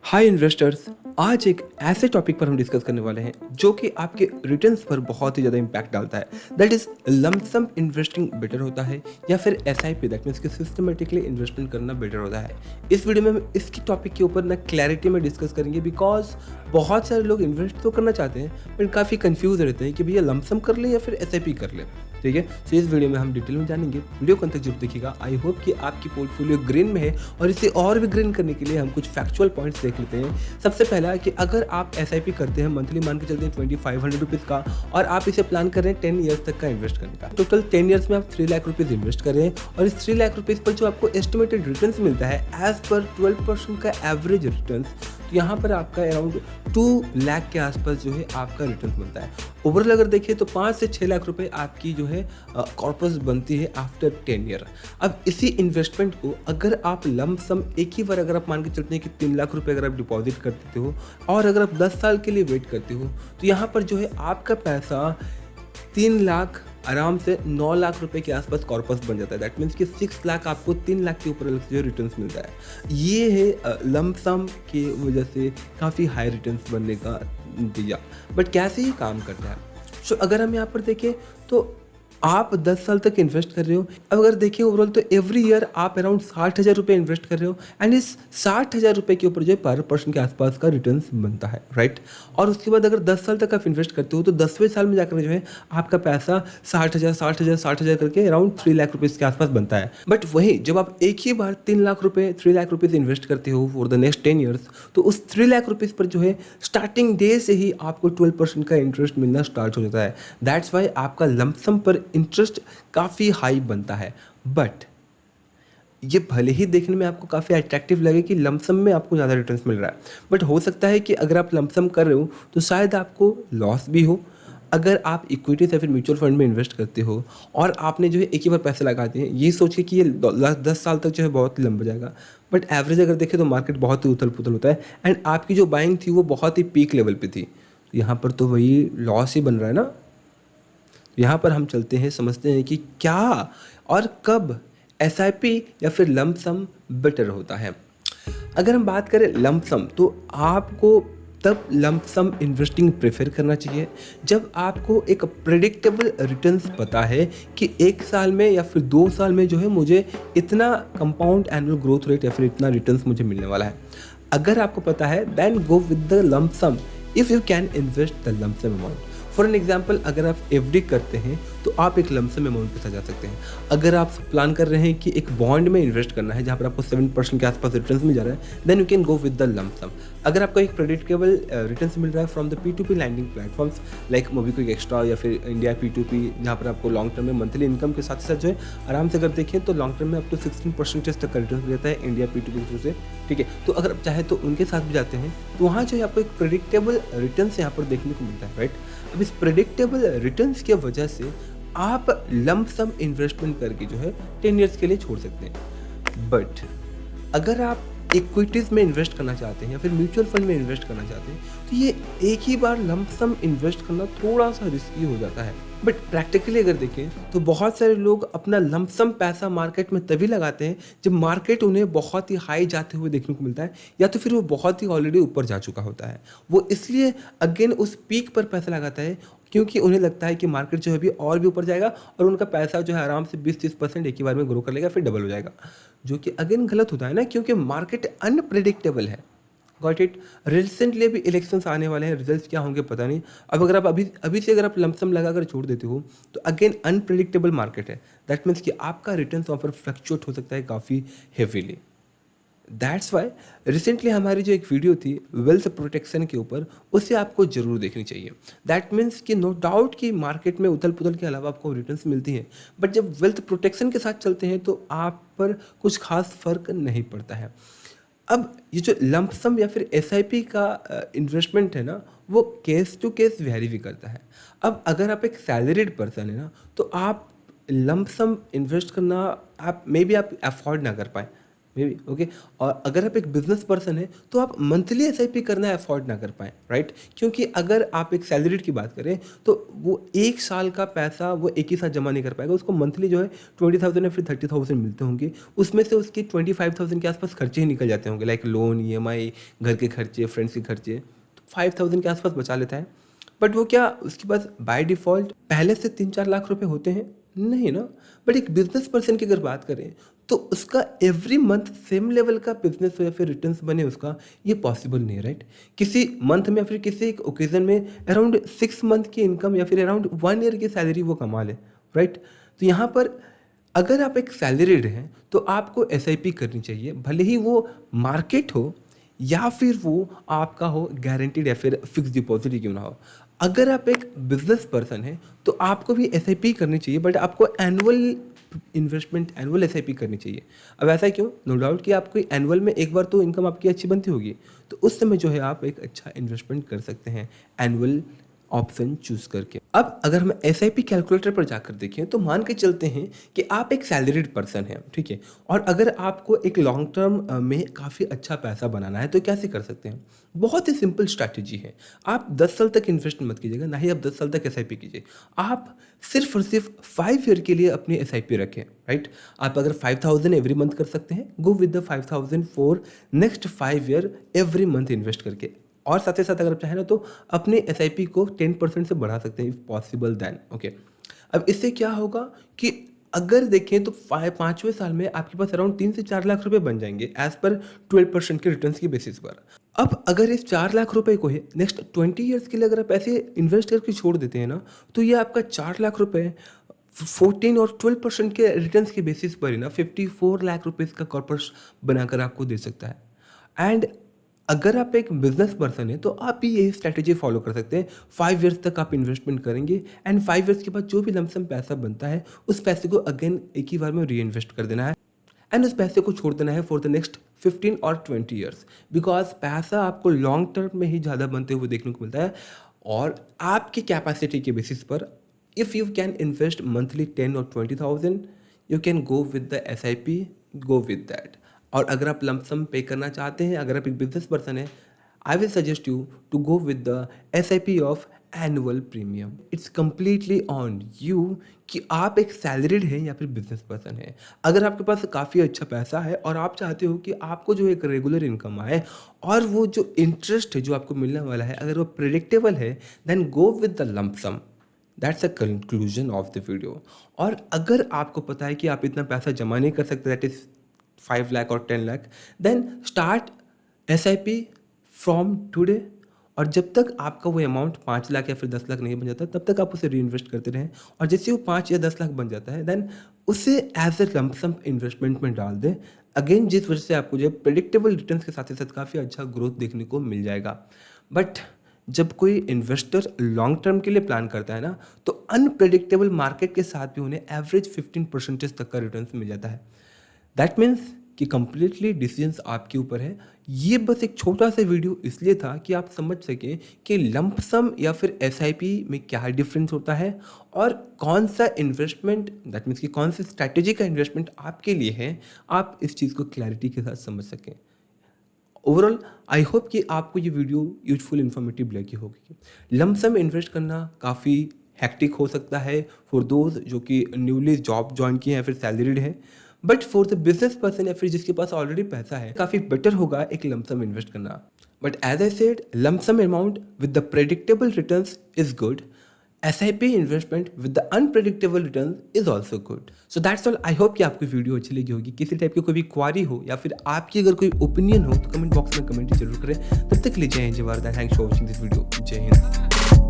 Hi investors. आज एक ऐसे टॉपिक पर हम डिस्कस करने वाले हैं जो कि आपके रिटर्न्स पर बहुत ही ज़्यादा इम्पैक्ट डालता है। That is lump sum investing better होता है या फिर एसआईपी, दैट मीन्स कि सिस्टमेटिकली इन्वेस्टमेंट करना बेटर होता है। इस वीडियो में हम इसकी टॉपिक के ऊपर ना क्लैरिटी में डिस्कस करेंगे, बिकॉज बहुत सारे लोग इन्वेस्ट तो करना चाहते हैं बट काफ़ी कंफ्यूज रहते हैं कि भैया लंप सम कर ले या फिर एसआईपी कर ले। ठीक है, तो इस वीडियो में हम डिटेल में जानेंगे। वीडियो को अंत तक जरूर देखिएगा। आई होप कि आपकी पोर्टफोलियो ग्रीन में है और इसे और भी ग्रीन करने के लिए हम कुछ फैक्चुअल पॉइंट्स देख लेते हैं। सबसे पहला कि अगर आप एसआईपी करते हैं, मंथली मान के चलते हैं 2500 रुपीज़ का, और आप इसे प्लान कर रहे हैं 10 ईयर्स तक का इन्वेस्ट करने का, टोटल 10 ईयर्स में आप 3 लाख रुपीज़ इन्वेस्ट कर रहे हैं और इस 3 लाख रुपीज़ पर जो आपको एस्टिमेटेड रिटर्न मिलता है एज पर 12% का एवरेज रिटर्न, तो यहाँ पर आपका अराउंड 2 लाख के आसपास जो है आपका रिटर्न मिलता है। ओवरऑल अगर देखिए तो 5 से 6 लाख रुपए आपकी जो है कॉर्पस बनती है आफ्टर 10 ईयर। अब इसी इन्वेस्टमेंट को अगर आप लंप सम एक ही बार अगर आप मान के चलते हैं कि 3 लाख रुपए अगर आप डिपॉजिट कर देते हो और अगर आप 10 साल के लिए वेट करते हो, तो यहाँ पर जो है आपका पैसा 3 लाख आराम से 9 लाख रुपए के आसपास कॉर्पस बन जाता है। दैट मीन्स कि 6 लाख आपको 3 लाख के ऊपर अलग से जो रिटर्न्स मिलता है। ये है लंप सम की वजह से काफ़ी हाई रिटर्न्स बनने का दिया। बट कैसे ये काम करता है? सो अगर हम यहाँ पर देखें तो आप 10 साल तक इन्वेस्ट कर रहे हो। अब अगर देखिए ओवरऑल तो एवरी ईयर आप अराउंड 60,000 रुपये इन्वेस्ट कर रहे हो एंड इस 60,000 रुपये के ऊपर जो है पर पर्सन के आसपास का रिटर्न बनता है, राइट। और उसके बाद अगर 10 साल तक आप इन्वेस्ट करते हो तो 10वें साल में जाकर जो है आपका पैसा 60,000 करके अराउंड 3 लाख रुपीज़ के आसपास बनता है। बट वही जब आप एक ही बार 3 लाख रुपये 3 लाख रुपीज़ इन्वेस्ट करते हो फॉर द नेक्स्ट 10 ईयर्स, तो उस 3 लाख रुपीज़ पर जो है स्टार्टिंग डे से ही आपको 12% का इंटरेस्ट मिलना स्टार्ट हो जाता है। दैट्स वाई आपका लंप सम पर इंटरेस्ट काफ़ी हाई बनता है। बट ये भले ही देखने में आपको काफ़ी अट्रैक्टिव लगे कि लमसम में आपको ज़्यादा रिटर्न्स मिल रहा है, बट हो सकता है कि अगर आप लमसम कर रहे हो तो शायद आपको लॉस भी हो। अगर आप इक्विटीज या फिर म्यूचुअल फंड में इन्वेस्ट करते हो और आपने जो है एक ही बार पैसे लगा दिए ये सोच के कि ये 10 साल तक जो है बहुत लंबा जाएगा, बट एवरेज अगर देखें तो मार्केट बहुत ही उथल पुथल होता है एंड आपकी जो बाइंग थी वो बहुत ही पीक लेवल पे थी, यहाँ पर तो वही लॉस ही बन रहा है ना। यहाँ पर हम चलते हैं, समझते हैं कि क्या और कब एसआईपी या फिर लंप सम बेटर होता है। अगर हम बात करें लंप सम, तो आपको तब लंप सम इन्वेस्टिंग प्रेफर करना चाहिए जब आपको एक प्रेडिक्टेबल रिटर्न्स पता है कि 1 साल में या फिर 2 साल में जो है मुझे इतना कंपाउंड एनुअल ग्रोथ रेट या फिर इतना रिटर्न्स मुझे मिलने वाला है। अगर आपको पता है then go with the lump sum if you can invest the lump sum amount. For an example, अगर आप एफडी करते हैं तो आप एक लमसम अमाउंट के साथ जा सकते हैं। अगर आप प्लान कर रहे हैं कि एक बॉन्ड में इन्वेस्ट करना है जहाँ पर आपको 7% के आसपास रिटर्न्स मिल जा रहा है, then you can go with the lump sum. अगर आपको एक प्रेडिक्टेबल रिटर्न्स मिल रहा है from the P2P lending platforms like MobiKwik Xtra या फिर इंडिया P2P, जहाँ पर आपको लॉन्ग टर्म में मंथली इनकम के साथ साथ जो है आराम से अगर देखें तो लॉन्ग टर्म में अप टू 16% तक का रिटर्न देता है इंडिया P2P के थ्रू से। ठीक है, तो अगर आप चाहे तो उनके साथ भी जाते हैं तो वहाँ जो है आपको एक प्रेडिक्टेबल रिटर्न्स यहाँ पर देखने को मिलता है, राइट। अब इस प्रेडिक्टेबल रिटर्न्स की वजह से आप लंप सम इन्वेस्टमेंट करके जो है 10 ईयर्स के लिए छोड़ सकते हैं। बट अगर आप इक्विटीज़ में इन्वेस्ट करना चाहते हैं या फिर म्यूचुअल फंड में इन्वेस्ट करना चाहते हैं तो ये एक ही बार लंप सम इन्वेस्ट करना थोड़ा सा रिस्की हो जाता है। बट प्रैक्टिकली अगर देखें तो बहुत सारे लोग अपना लंप सम पैसा मार्केट में तभी लगाते हैं जब मार्केट उन्हें बहुत ही हाई जाते हुए देखने को मिलता है या तो फिर वो बहुत ही ऑलरेडी ऊपर जा चुका होता है। वो इसलिए अगेन उस पीक पर पैसा लगाता है क्योंकि उन्हें लगता है कि मार्केट जो है अभी और भी ऊपर जाएगा और उनका पैसा जो है आराम से 20-30% एक ही बार में ग्रो कर लेगा, फिर डबल हो जाएगा, जो कि अगेन गलत होता है ना, क्योंकि मार्केट अनप्रेडिक्टेबल है। Got it. रिसेंटली अभी इलेक्शंस आने वाले हैं, रिजल्ट्स क्या होंगे पता नहीं। अब अगर आप अभी से अगर आप लमसम लगा कर छोड़ देते हो तो अगेन अनप्रेडिक्टेबल मार्केट है। दैट मीन्स कि आपका रिटर्न वहाँ पर फ्लक्चुएट हो सकता है काफ़ी हेवीली। दैट्स वाई रिसेंटली हमारी जो एक वीडियो थी वेल्थ प्रोटेक्शन के ऊपर, उसे आपको जरूर देखनी चाहिए। दैट मीन्स कि नो डाउट कि मार्केट में उथल पुथल के अलावा आपको रिटर्न्स मिलती हैं, बट जब वेल्थ प्रोटेक्शन के साथ चलते हैं तो आप पर कुछ खास फर्क नहीं पड़ता है। अब ये जो लंप सम या फिर एसआईपी का इन्वेस्टमेंट है ना, वो केस टू केस वेरी भी करता है। अब अगर आप एक सैलरीड पर्सन है ना तो आप लंप सम इन्वेस्ट करना आप मे बी आप अफोर्ड ना कर पाए, मे बी ओके। और अगर आप एक बिजनेस पर्सन है तो आप मंथली एसआईपी करना अफोर्ड ना कर पाएँ, राइट? क्योंकि अगर आप एक सैलरीड की बात करें तो वो 1 साल का पैसा वो एक ही साथ जमा नहीं कर पाएगा। उसको मंथली जो है 20,000 या फिर 30,000 मिलते होंगे। उसमें से उसकी 25,000 के आसपास खर्चे ही निकल जाते होंगे, लाइक लोन, ईएमआई, घर के खर्चे, फ्रेंड्स के खर्चे, तो 5,000 के आसपास बचा लेता है। बट वो क्या उसके पास बाय डिफ़ॉल्ट पहले से 3-4 लाख रुपए होते हैं? नहीं ना। बट एक बिजनेस पर्सन की अगर बात करें तो उसका एवरी मंथ सेम लेवल का बिजनेस हो या फिर रिटर्न्स बने उसका, ये पॉसिबल नहीं है, राइट? किसी मंथ में या फिर किसी एक ओकेजन में अराउंड 6 मंथ की इनकम या फिर अराउंड 1 ईयर की सैलरी वो कमा ले, राइट? तो यहाँ पर अगर आप एक सैलरीड हैं तो आपको एसआईपी करनी चाहिए, भले ही वो मार्केट हो या फिर वो आपका हो गारंटीड या फिर फिक्स डिपॉजिट ही क्यों ना हो। अगर आप एक बिजनेस पर्सन हैं तो आपको भी एसआईपी करनी चाहिए, बट आपको एनुअल इन्वेस्टमेंट, एनुअल एसआईपी करनी चाहिए। अब ऐसा क्यों? नो डाउट कि आपको एनुअल में एक बार तो इनकम आपकी अच्छी बनती होगी, तो उस समय जो है आप एक अच्छा इन्वेस्टमेंट कर सकते हैं एनुअल ऑप्शन चूज करके। अब अगर हम एसआईपी कैलकुलेटर पर जाकर देखें तो मान के चलते हैं कि आप एक सैलरीड पर्सन हैं, ठीक है, और अगर आपको एक लॉन्ग टर्म में काफ़ी अच्छा पैसा बनाना है तो कैसे कर सकते हैं? बहुत ही सिंपल स्ट्रैटेजी है। आप 10 साल तक इन्वेस्ट मत कीजिएगा, ना ही आप 10 साल तक एसआईपी कीजिए। आप सिर्फ और सिर्फ 5 ईयर के लिए अपनी एसआईपी रखें, राइट? आप अगर 5,000 एवरी मंथ कर सकते हैं, गो with the 5,000 for next 5 year every month invest करके। और साथ ही साथ अगर आप चाहें ना तो अपने एसआईपी को 10% से बढ़ा सकते हैं इफ़ पॉसिबल दैन, ओके। अब इससे क्या होगा कि अगर देखें तो 5वें साल में आपके पास अराउंड 3 से 4 लाख रुपए बन जाएंगे एज पर 12% के रिटर्न्स की बेसिस पर। अब अगर इस 4 लाख रुपए को है नेक्स्ट 20 ईयर्स के लिए अगर आप ऐसे इन्वेस्ट करके छोड़ देते हैं ना, तो ये आपका 4 लाख रुपए 14 और 12% के रिटर्न्स के बेसिस पर ही ना 54 लाख रुपीज़ का कॉर्पस बनाकर आपको दे सकता है। एंड अगर आप एक बिजनेस पर्सन है तो आप भी यही स्ट्रैटेजी फॉलो कर सकते हैं। 5 इयर्स तक आप इन्वेस्टमेंट करेंगे एंड 5 इयर्स के बाद जो भी लमसम पैसा बनता है उस पैसे को अगेन एक ही बार में री इन्वेस्ट कर देना है एंड उस पैसे को छोड़ देना है फॉर द नेक्स्ट 15 और 20 ईयर्स। बिकॉज पैसा आपको लॉन्ग टर्म में ही ज़्यादा बनते हुए देखने को मिलता है और आपकी कैपेसिटी के बेसिस पर if you can invest monthly 10 और 20,000 you can go with the SIP, go with that. और अगर आप लमसम पे करना चाहते हैं, अगर आप एक बिजनेस पर्सन है, I will suggest you to go with the SIP of annual premium. It's completely on you कि आप एक सैलरीड हैं या फिर बिजनेस पर्सन है। अगर आपके पास काफ़ी अच्छा पैसा है और आप चाहते हो कि आपको जो एक रेगुलर इनकम आए और वो जो इंटरेस्ट है जो आपको मिलने वाला है अगर वो प्रेडिक्टेबल है, then go with the lump sum. That's a conclusion of the video. और अगर आपको पता है कि आप इतना पैसा जमा नहीं कर सकते, दैट इज़ 5 लाख और 10 lakh, then start SIP from today. और जब तक आपका वो अमाउंट 5 लाख या फिर 10 लाख नहीं बन जाता तब तक आप उसे री इन्वेस्ट करते रहें और जैसे वो 5 या 10 लाख बन जाता है देन उसे एज ए लमसम इन्वेस्टमेंट में डाल दें अगेन, जिस वजह से आपको जो है प्रेडिक्टेबल रिटर्न्स के साथ ही साथ काफ़ी अच्छा ग्रोथ देखने को मिल जाएगा। बट जब कोई इन्वेस्टर लॉन्ग टर्म के लिए प्लान करता है ना तो अनप्रेडिक्टेबल मार्केट के साथ भी उन्हें एवरेज 15% तक का रिटर्न्स मिल जाता है। दैट मीन्स कि कंप्लीटली डिसीजंस आपके ऊपर है। ये बस एक छोटा सा वीडियो इसलिए था कि आप समझ सकें कि लंप सम या फिर SIP में क्या डिफरेंस होता है और कौन सा इन्वेस्टमेंट, दैट मीन्स कि कौन सी स्ट्रैटेजी का इन्वेस्टमेंट आपके लिए है, आप इस चीज़ को क्लैरिटी के साथ समझ सकें। ओवरऑल आई होप कि आपको ये वीडियो यूजफुल इन्फॉर्मेटिव लगी होगी। लमसम इन्वेस्ट करना काफ़ी हैक्टिक हो सकता है फॉर दोज जो कि न्यूली जॉब ज्वाइन किए हैं या फिर सैलरीड है, but for the business person या फिर जिसके पास ऑलरेडी पैसा है काफ़ी बेटर होगा एक लमसम इन्वेस्ट करना। But as I said, lump sum amount with the predictable returns is good. SIP investment with the unpredictable return is also good. So that's all. I hope कि आपको वीडियो अच्छी लगी होगी। किसी टाइप की कोई भी क्वारी हो या फिर आपकी अगर कोई ओपिनियन हो तो कमेंट बॉक्स में कमेंट जरूर करें। तब तक के लिए जय हिंद, जय Bharat, thanks for watching this video. जय हिंद।